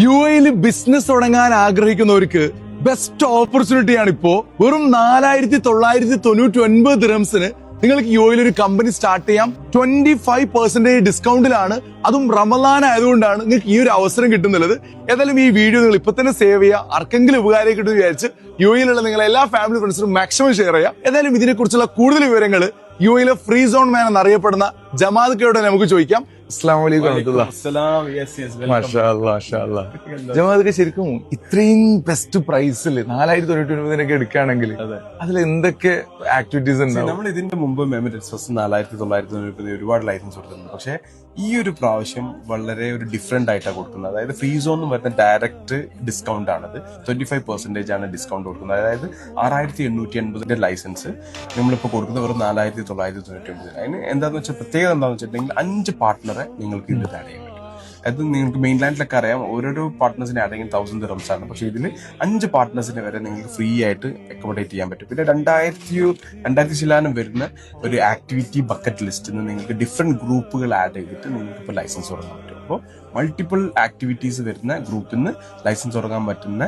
UAE business തുടങ്ങാൻ ആഗ്രഹിക്കുന്നവർക്ക് best ഓപ്പർച്യൂണിറ്റിയാണ് ഇപ്പോ. വെറും 4,999 ദിർഹംസിന് നിങ്ങൾക്ക് UAE ഒരു കമ്പനി സ്റ്റാർട്ട് ചെയ്യാം. 25% ഡിസ്കൗണ്ടിലാണ്. അതും റമദാൻ ആയതുകൊണ്ടാണ് നിങ്ങൾക്ക് ഈ ഒരു അവസരം കിട്ടുന്നുള്ളത്. ഏതായാലും ഈ വീഡിയോ നിങ്ങൾ ഇപ്പൊ തന്നെ സേവ് ചെയ്യുക. ആർക്കെങ്കിലും ഉപകാരം കിട്ടുമെന്ന് വിചാരിച്ച് UAE നിങ്ങളെ എല്ലാ ഫാമിലി ഫ്രണ്ട്സിനും മാക്സിമം ഷെയർ ചെയ്യുക. ഏതായാലും ഇതിനെ കുറിച്ചുള്ള കൂടുതൽ വിവരങ്ങൾ UAE ഫ്രീ സോൺ മാൻ എന്നറിയപ്പെടുന്ന ജമാദ് കയോട് നമുക്ക് ചോദിക്കാം. അസ്സലാമു അലൈക്കും ജമാദ്, ശരിക്കും ഇത്രയും ബെസ്റ്റ് പ്രൈസിൽ 4,999 എടുക്കുകയാണെങ്കിൽ അതിൽ എന്തൊക്കെ ആക്ടിവിറ്റീസ് ഉണ്ടാവും? നമ്മൾ ഇതിന്റെ മുമ്പ് മെമറീസ് 4,999 ഒരുപാട് ലൈസൻസ് കൊടുത്തിട്ടുണ്ട്. പക്ഷെ ഈ ഒരു പ്രാവശ്യം വളരെ ഒരു ഡിഫറെന്റ് ആയിട്ടാണ് കൊടുക്കുന്നത്. അതായത് ഫ്രീ സോൺ വരുന്ന ഡയറക്റ്റ് ഡിസ്കൗണ്ട് ആണത്. 25% ആണ് ഡിസ്കൗണ്ട് കൊടുക്കുന്നത്. അതായത് 6,880 ലൈസൻസ് നമ്മളിപ്പോൾ കൊടുക്കുന്നത് വെറും 4,999. അതിന് എന്താണെന്ന് വെച്ചാൽ പ്രത്യേകത എന്താണെന്ന് വെച്ചിട്ടുണ്ടെങ്കിൽ 5 പാർട്ട്ണറെ നിങ്ങൾക്ക് ഇതിൽ ആഡ് ചെയ്യാൻ പറ്റും. അത് നിങ്ങൾക്ക് മെയിൻലാൻഡിലൊക്കെ അറിയാം, ഓരോരോ പാർട്ട്നേഴ്സിന് ആഡ് ചെയ്യുന്നത് 1,000 ദിർഹംസ് ആണ്. പക്ഷെ ഇതിൽ 5 പാർട്ട്നേഴ്സിനെ വരെ നിങ്ങൾക്ക് ഫ്രീ ആയിട്ട് അക്കോമഡേറ്റ് ചെയ്യാൻ പറ്റും. പിന്നെ 2,000 ശിലാനം വരുന്ന ഒരു ആക്ടിവിറ്റി ബക്കറ്റ് ലിസ്റ്റിൽ നിന്ന് നിങ്ങൾക്ക് ഡിഫറെന്റ് ഗ്രൂപ്പുകൾ ആഡ് ചെയ്തിട്ട് നിങ്ങൾക്ക് ഇപ്പോൾ ലൈസൻസ് തുടങ്ങാൻ പറ്റും. അപ്പോൾ മൾട്ടിപ്പിൾ ആക്ടിവിറ്റീസ് വരുന്ന ഗ്രൂപ്പിൽ നിന്ന് ലൈസൻസ് തുടങ്ങാൻ പറ്റുന്ന,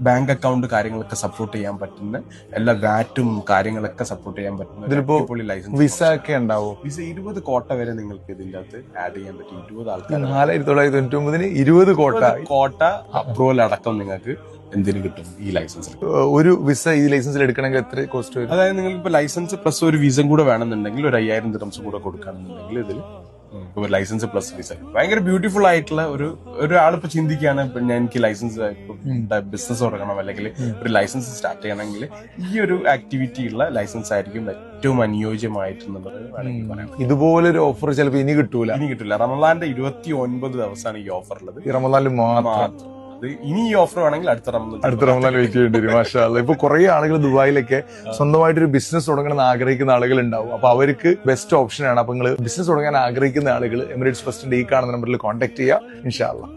ബാങ്ക് അക്കൗണ്ട് കാര്യങ്ങളൊക്കെ സപ്പോർട്ട് ചെയ്യാൻ പറ്റുന്ന, എല്ലാ വാറ്റും കാര്യങ്ങളൊക്കെ സപ്പോർട്ട് ചെയ്യാൻ പറ്റുന്ന ലൈസൻസ്. വിസ ഒക്കെ ഉണ്ടാവും. വിസ 20 കോട്ട വരെ നിങ്ങൾക്ക് ഇതിന്റെ അകത്ത് ആഡ് ചെയ്യാൻ പറ്റും. 20 ആൾക്കാർ 4,999 20 കോട്ട അപ്രൂവൽ അടക്കം നിങ്ങൾക്ക് എന്തിനു കിട്ടും ഈ ലൈസൻസിൽ. ഒരു വിസ ഈ ലൈസൻസിൽ എടുക്കണമെങ്കിൽ എത്ര കോസ്റ്റ് വരും? അതായത് നിങ്ങൾക്ക് ഇപ്പൊ ലൈസൻസ് പ്ലസ് ഒരു വിസ കൂടെ വേണമെന്നുണ്ടെങ്കിൽ ഒരു 5,000 ദിർഹംസ് കൂടെ കൊടുക്കുകയാണെന്നുണ്ടെങ്കിൽ ഇതിൽ ലൈസൻസ് പ്ലസ് വിസ ഭയങ്കര ബ്യൂട്ടിഫുൾ ആയിട്ടുള്ള ഒരാളിപ്പോ ചിന്തിക്കുകയാണ്, ഇപ്പൊ ഞാൻ എനിക്ക് ലൈസൻസ് ബിസിനസ് തുടങ്ങണം അല്ലെങ്കിൽ ഒരു ലൈസൻസ് സ്റ്റാർട്ട് ചെയ്യണമെങ്കിൽ ഈ ഒരു ആക്ടിവിറ്റി ഉള്ള ലൈസൻസ് ആയിരിക്കും ഏറ്റവും അനുയോജ്യമായിട്ടുള്ളത് വേണമെങ്കിൽ പറയാം. ഇതുപോലൊരു ഓഫർ ചിലപ്പോൾ ഇനി കിട്ടൂല. റമദാന്റെ 29 ദിവസമാണ് ഈ ഓഫർ ഉള്ളത്. ഈ റമദാനിൽ മാത്രം. ഇനി ഈ ഓഫർ വേണമെങ്കിൽ അടുത്ത റമദാൻ വെയിറ്റ് ചെയ്യേണ്ടി വരും. മാഷാ അല്ലാഹ്. ഇപ്പൊ കുറെ ആളുകൾ ദുബായിലൊക്കെ സ്വന്തമായിട്ടൊരു ബിസിനസ് തുടങ്ങണമെന്ന് ആഗ്രഹിക്കുന്ന ആളുകൾ ഉണ്ടാവും. അപ്പൊ അവർക്ക് ബെസ്റ്റ് ഓപ്ഷനാണ്. അപ്പൊ നിങ്ങൾ ബിസിനസ് തുടങ്ങാൻ ആഗ്രഹിക്കുന്ന ആളുകൾ എമിറേറ്റ്സ് ഫസ്റ്റിന്റെ ഈ കാണുന്ന നമ്പറിൽ കോൺടാക്ട് ചെയ്യുക. ഇൻഷാ അല്ലാഹ്.